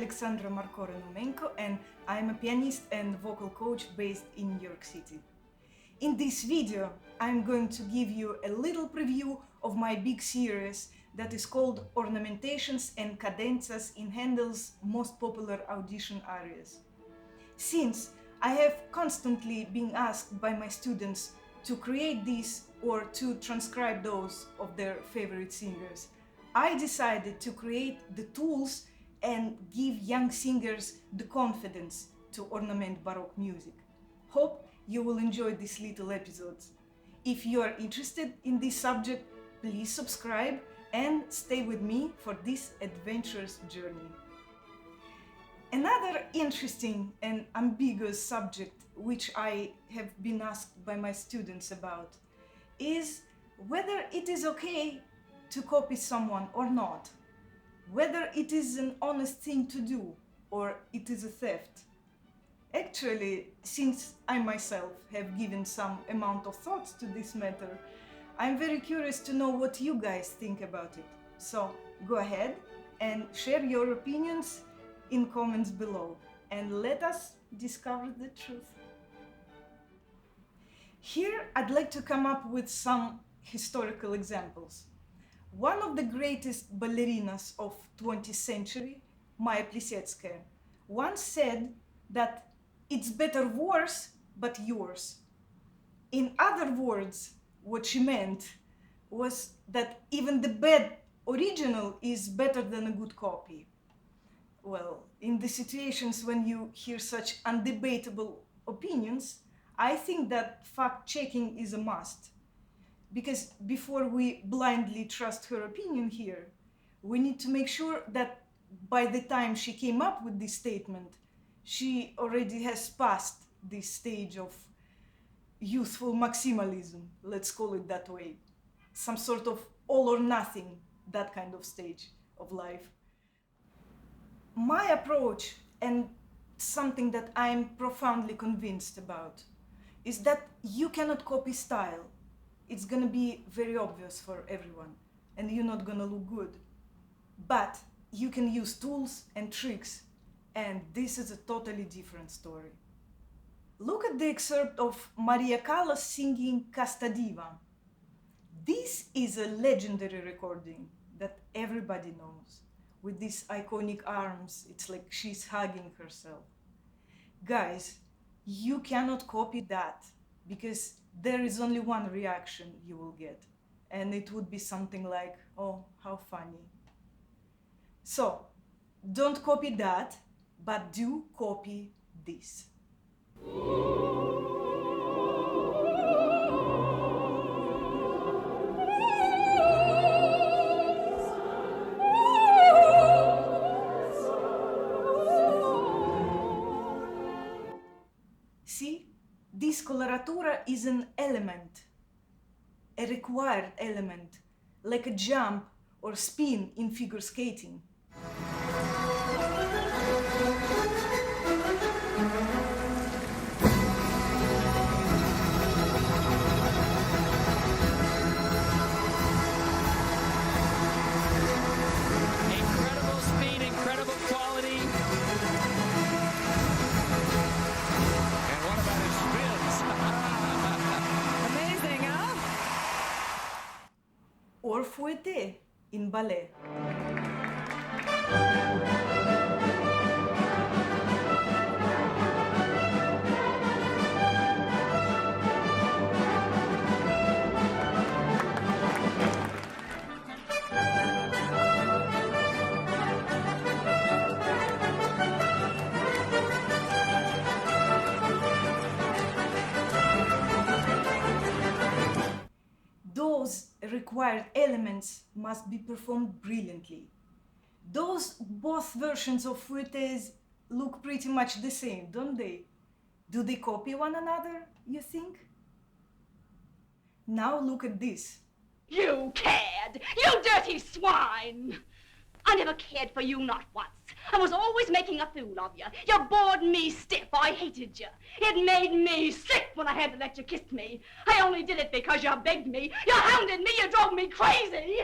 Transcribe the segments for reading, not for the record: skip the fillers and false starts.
Alexandra Marcora-Naumenko and I'm a pianist and vocal coach based in New York City. In this video, I'm going to give you a little preview of my big series that is called Ornamentations and Cadenzas in Handel's most popular audition arias. Since I have constantly been asked by my students to create these or to transcribe those of their favorite singers, I decided to create the tools and give young singers the confidence to ornament Baroque music. Hope you will enjoy these little episodes. If you are interested in this subject, please subscribe and stay with me for this adventurous journey. Another interesting and ambiguous subject which I have been asked by my students about is whether it is okay to copy someone or not, whether it is an honest thing to do or it is a theft. Actually, since I myself have given some amount of thoughts to this matter, I'm very curious to know what you guys think about it. So go ahead and share your opinions in comments below and let us discover the truth. Here I'd like to come up with some historical examples. One of the greatest ballerinas of 20th century, Maya Plisetskaya, once said that it's better worse, but yours. In other words, what she meant was that even the bad original is better than a good copy. Well, in the situations when you hear such undebatable opinions, I think that fact-checking is a must. Because before we blindly trust her opinion here, we need to make sure that by the time she came up with this statement, she already has passed this stage of youthful maximalism, let's call it that way. Some sort of all or nothing, that kind of stage of life. My approach, and something that I'm profoundly convinced about, is that you cannot copy style. It's gonna be very obvious for everyone, and you're not gonna look good. But you can use tools and tricks, and this is a totally different story. Look at the excerpt of Maria Callas singing Casta Diva. This is a legendary recording that everybody knows. With these iconic arms, it's like she's hugging herself. Guys, you cannot copy that because there is only one reaction you will get, and it would be something like, oh, how funny. So, don't copy that, but do copy this. See, this coloratura is an element, a required element, like a jump or spin in figure skating. Incredible speed, incredible quality. And what about his spins? Amazing, huh? Or fouetté in ballet. Those required elements must be performed brilliantly. Those both versions of fouettes look pretty much the same, don't they? Do they copy one another, you think? Now look at this. You cad! You dirty swine! I never cared for you, not once. I was always making a fool of you. You bored me stiff. I hated you. It made me sick when I had to let you kiss me. I only did it because you begged me. You hounded me. You drove me crazy.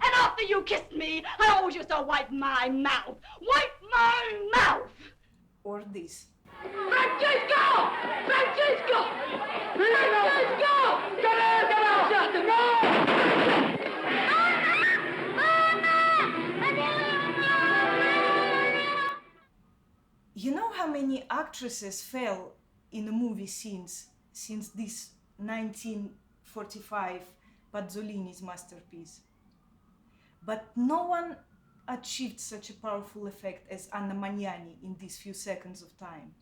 And after you kissed me, I always used to wipe my mouth. Wipe my mouth! Or this. Francesco! Francesco! Francesco! You know how many actresses fell in the movie scenes since this 1945 Pazzolini's masterpiece? But no one achieved such a powerful effect as Anna Magnani in these few seconds of time.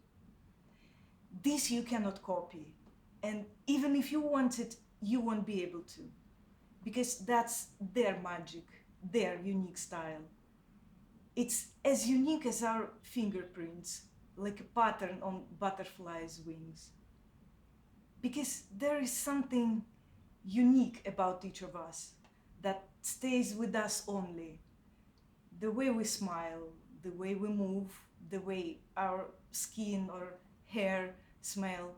This you cannot copy, and even if you want it, you won't be able to, because that's their magic, their unique style. It's as unique as our fingerprints, like a pattern on butterflies' wings. Because there is something unique about each of us that stays with us only. The way we smile, the way we move, the way our skin or hair smell.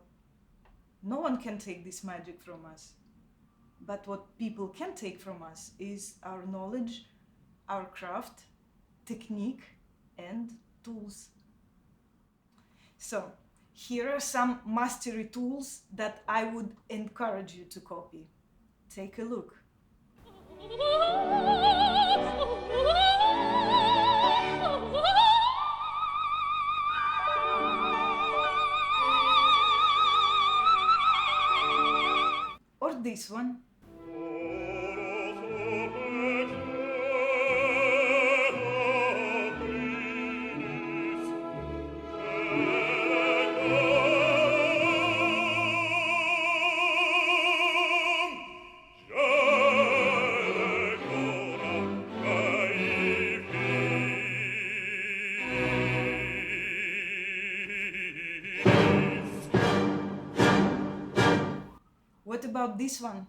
No one can take this magic from us. But what people can take from us is our knowledge, our craft, technique, and tools. So, here are some mastery tools that I would encourage you to copy. Take a look. Or this one. What about this one?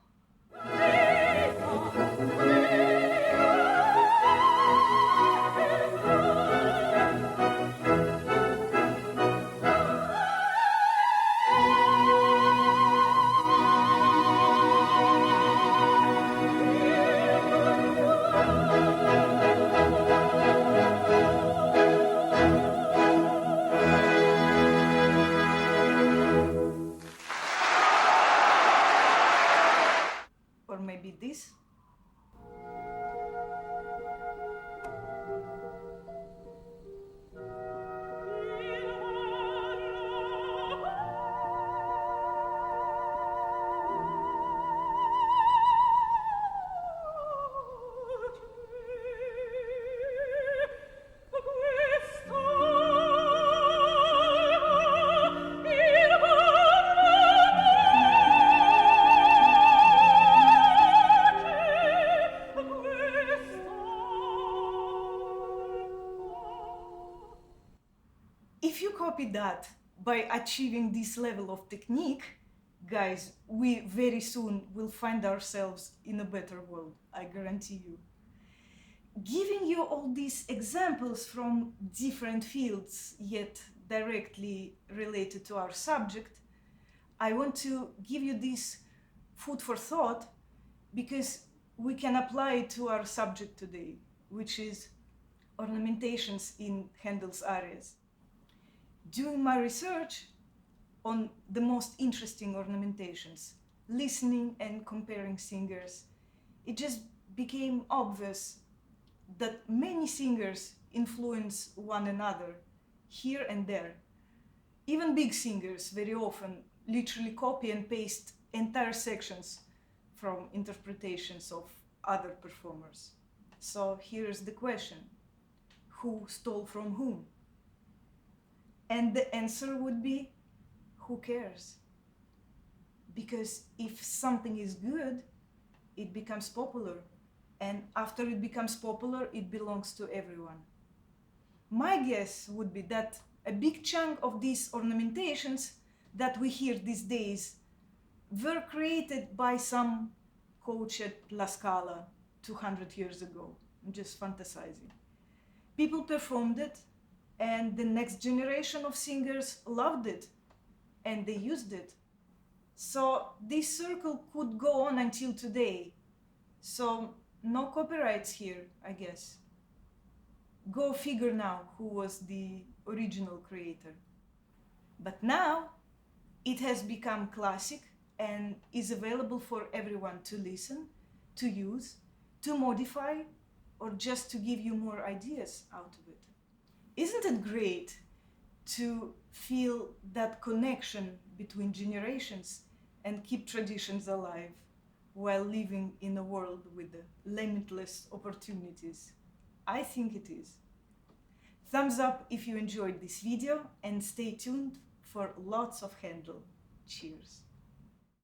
Or maybe this? If you copy that by achieving this level of technique, guys, we very soon will find ourselves in a better world, I guarantee you. Giving you all these examples from different fields, yet directly related to our subject, I want to give you this food for thought because we can apply it to our subject today, which is ornamentations in Handel's arias. Doing my research on the most interesting ornamentations, listening and comparing singers, it just became obvious that many singers influence one another here and there. Even big singers very often literally copy and paste entire sections from interpretations of other performers. So here's the question: who stole from whom? And the answer would be, who cares? Because if something is good, it becomes popular. And after it becomes popular, it belongs to everyone. My guess would be that a big chunk of these ornamentations that we hear these days were created by some coach at La Scala 200 years ago. I'm just fantasizing. People performed it, and the next generation of singers loved it, and they used it. So this circle could go on until today. So No copyrights here, I guess. Go figure now who was the original creator. But now it has become classic and is available for everyone to listen, to use, to modify, or just to give you more ideas out of it. Isn't it great to feel that connection between generations and keep traditions alive while living in a world with limitless opportunities? I think it is. Thumbs up if you enjoyed this video and stay tuned for lots of Handel. Cheers.